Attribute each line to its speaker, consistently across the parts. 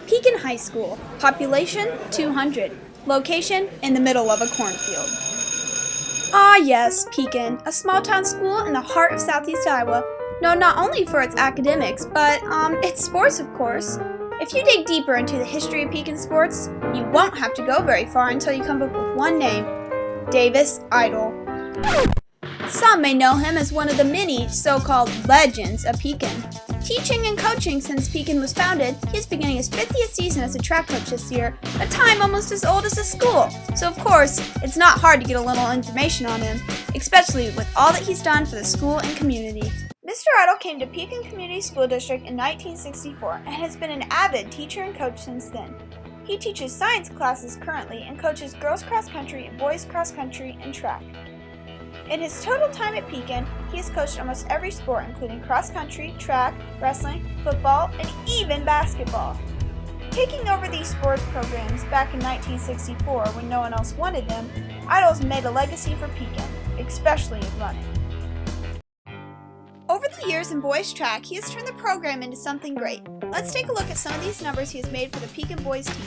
Speaker 1: Pekin High School. Population 200. Location in the middle of a cornfield. Ah yes, Pekin, a small-town school in the heart of southeast Iowa, known not only for its academics, but its sports, of course. If you dig deeper into the history of Pekin sports, you won't have to go very far until you come up with one name: Davis Eidahl. Some may know him as one of the many so-called legends of Pekin. Teaching and coaching since Pekin was founded, he is beginning his 50th season as a track coach this year, a time almost as old as the school. So of course, it's not hard to get a little information on him, especially with all that he's done for the school and community. Mr. Eidahl came to Pekin Community School District in 1964 and has been an avid teacher and coach since then. He teaches science classes currently and coaches girls cross country, boys cross country, and track. In his total time at Pekin, he has coached almost every sport, including cross country, track, wrestling, football, and even basketball. Taking over these sports programs back in 1964 when no one else wanted them, Eidahl's made a legacy for Pekin, especially in running. Over the years in boys track, he has turned the program into something great. Let's take a look at some of these numbers he has made for the Pekin boys team.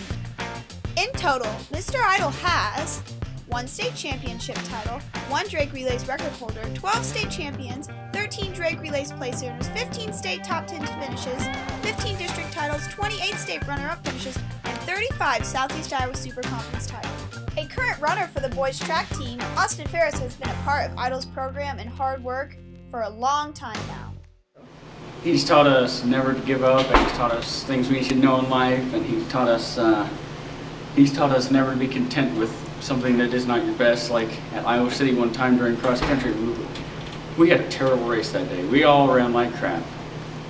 Speaker 1: In total, Mr. Eidahl has 1 state championship title, 1 drag relays record holder, 12 state champions, 13 drag relays placers, 15 state top 10 finishes, 15 district titles, 28 state runner-up finishes, and 35 Southeast Iowa Super Conference titles. A current runner for the boys track team, Austin Ferris has been a part of Eidahl's program and hard work for a long time now.
Speaker 2: He's taught us never to give up, and he's taught us things we should know in life, and he's taught us never to be content with something that is not your best. Like at Iowa City one time during cross country, we had a terrible race that day. We all ran like crap.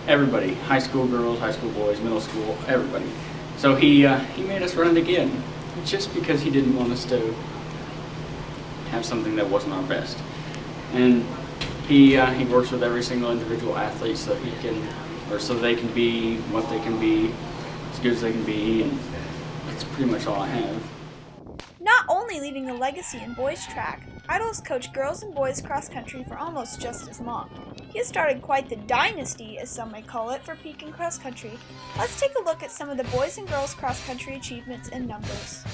Speaker 2: Everybody, high school girls, high school boys, middle school, everybody. So he made us run it again, just because he didn't want us to have something that wasn't our best. And he works with every single individual athlete so they can be what they can be, as good as they can be, and that's pretty much all I have.
Speaker 1: Not only leaving a legacy in boys track, Eidahl has coached girls and boys cross country for almost just as long. He has started quite the dynasty, as some may call it, for Pekin cross country. Let's take a look at some of the boys and girls cross country achievements in numbers.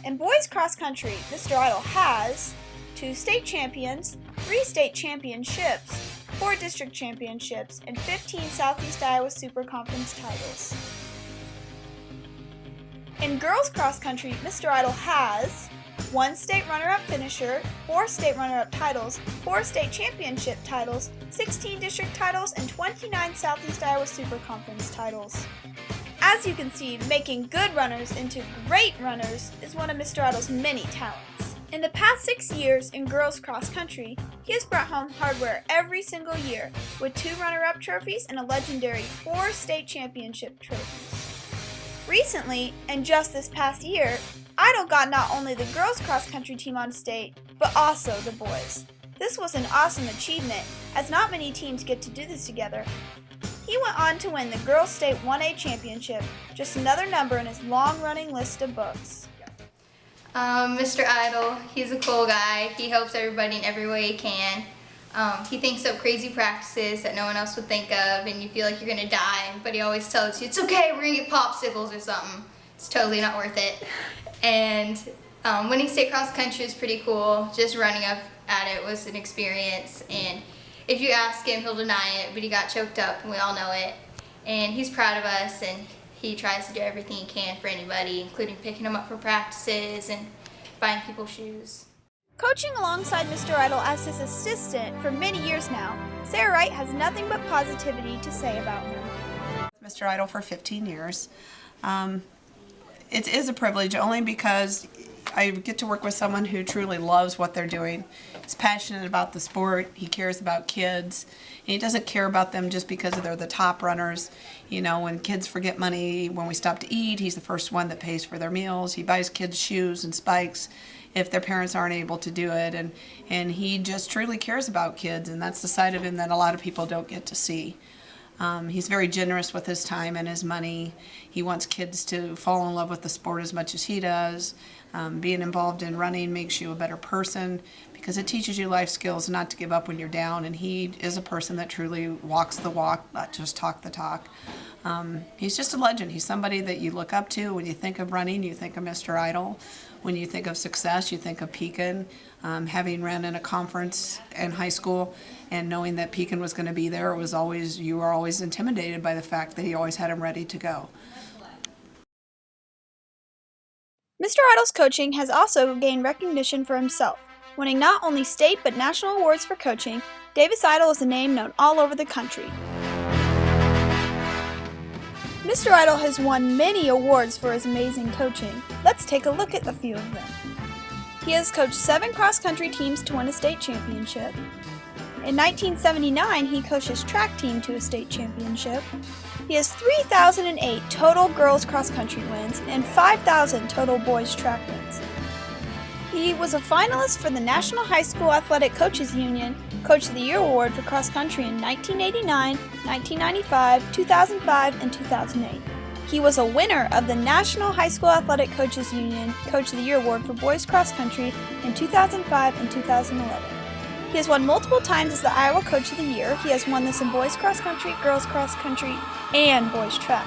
Speaker 1: In boys cross country, Mr. Eidahl has 2 state champions, 3 state championships, 4 district championships, and 15 Southeast Iowa Super Conference titles. In girls cross country, Mr. Eidahl has 1 state runner-up finisher, 4 state runner-up titles, 4 state championship titles, 16 district titles, and 29 Southeast Iowa Super Conference titles. As you can see, making good runners into great runners is one of Mr. Eidahl's many talents. In the past 6 years in girls cross country, he has brought home hardware every single year, with 2 runner-up trophies and a legendary 4 state championship trophies. Recently, and just this past year, Eidahl got not only the girls cross country team on state, but also the boys. This was an awesome achievement, as not many teams get to do this together. He went on to win the girls state 1A championship, just another number in his long-running list of books.
Speaker 3: Mr. Eidahl, he's a cool guy. He helps everybody in every way he can. He thinks up crazy practices that no one else would think of, and you feel like you're going to die, but he always tells you, it's okay, we're going to get popsicles or something. It's totally not worth it. And winning state cross country is pretty cool. Just running up at it was an experience, and if you ask him, he'll deny it, but he got choked up, and we all know it. And he's proud of us, and he tries to do everything he can for anybody, including picking them up for practices and buying people shoes.
Speaker 1: Coaching alongside Mr. Eidahl as his assistant for many years now, Sarah Wright has nothing but positivity to say about him.
Speaker 4: Mr. Eidahl for 15 years. It is a privilege only because I get to work with someone who truly loves what they're doing. He's passionate about the sport. He cares about kids. And he doesn't care about them just because they're the top runners. You know, when kids forget money, when we stop to eat, he's the first one that pays for their meals. He buys kids shoes and spikes if their parents aren't able to do it. And he just truly cares about kids, and that's the side of him that a lot of people don't get to see. He's very generous with his time and his money. He wants kids to fall in love with the sport as much as he does. Being involved in running makes you a better person because it teaches you life skills not to give up when you're down. And he is a person that truly walks the walk, not just talk the talk. He's just a legend. He's somebody that you look up to. When you think of running, you think of Mr. Eidahl. When you think of success, you think of Pekin. Having ran in a conference in high school and knowing that Pekin was going to be there, you were always intimidated by the fact that he always had him ready to go.
Speaker 1: Mr. Eidahl's coaching has also gained recognition for himself, winning not only state but national awards for coaching. Davis Eidahl is a name known all over the country. Mr. Eidahl has won many awards for his amazing coaching. Let's take a look at a few of them. He has coached 7 cross-country teams to win a state championship. In 1979, he coached his track team to a state championship. He has 3,008 total girls cross-country wins and 5,000 total boys track wins. He was a finalist for the National High School Athletic Coaches Union Coach of the Year Award for cross country in 1989, 1995, 2005, and 2008. He was a winner of the National High School Athletic Coaches Union Coach of the Year Award for boys cross country in 2005 and 2011. He has won multiple times as the Iowa Coach of the Year. He has won this in boys cross country, girls cross country, and boys track.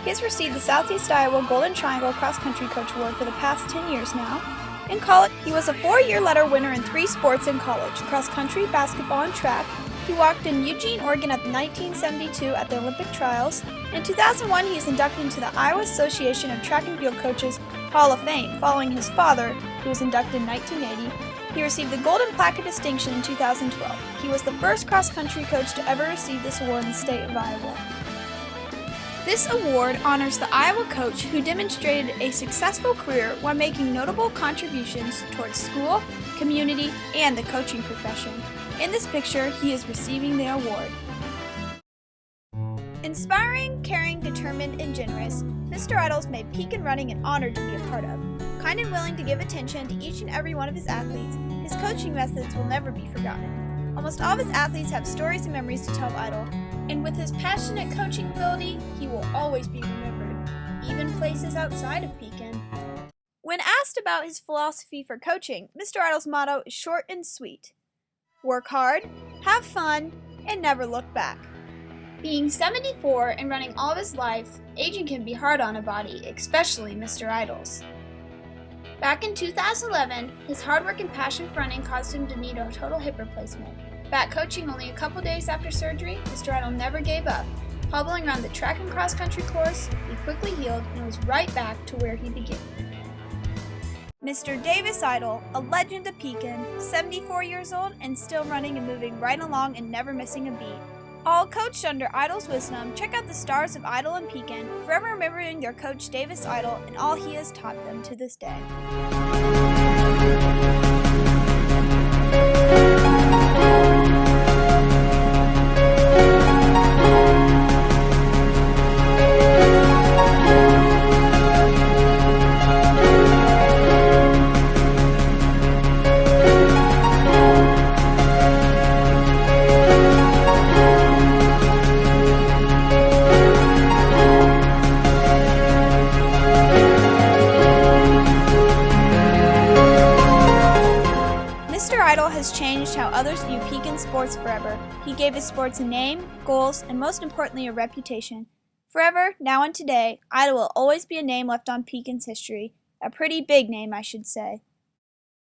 Speaker 1: He has received the Southeast Iowa Golden Triangle Cross Country Coach Award for the past 10 years now. In college, he was a 4-year letter winner in 3 sports in college: cross country, basketball, and track. He walked in Eugene, Oregon at the 1972 at the Olympic Trials. In 2001, he is inducted into the Iowa Association of Track and Field Coaches Hall of Fame, following his father, who was inducted in 1980. He received the Golden Plaque of Distinction in 2012. He was the first cross-country coach to ever receive this award in the state of Iowa. This award honors the Iowa coach who demonstrated a successful career while making notable contributions towards school, community, and the coaching profession. In this picture, he is receiving the award. Inspiring, caring, determined, and generous, Mr. Eidahl's made Pekin running an honor to be a part of. Kind and willing to give attention to each and every one of his athletes, his coaching methods will never be forgotten. Almost all of his athletes have stories and memories to tell of Eidahl, and with his passionate coaching ability, he will always be remembered, even places outside of Pekin. When asked about his philosophy for coaching, Mr. Eidahl's motto is short and sweet: work hard, have fun, and never look back. Being 74 and running all of his life, aging can be hard on a body, especially Mr. Eidahl's. Back in 2011, his hard work and passion for running caused him to need a total hip replacement. Back coaching only a couple days after surgery, Mr. Eidahl never gave up. Hobbling around the track and cross-country course, he quickly healed and was right back to where he began. Mr. Davis Eidahl, a legend of Pekin, 74 years old and still running and moving right along and never missing a beat. All coached under Eidahl's wisdom, check out the Stars of Eidahl and Pekin, forever remembering their coach Davis Eidahl and all he has taught them to this day. Eidahl has changed how others view Pekin sports forever. He gave his sports a name, goals, and most importantly, a reputation. Forever, now and today, Eidahl will always be a name left on Pekin's history. A pretty big name, I should say.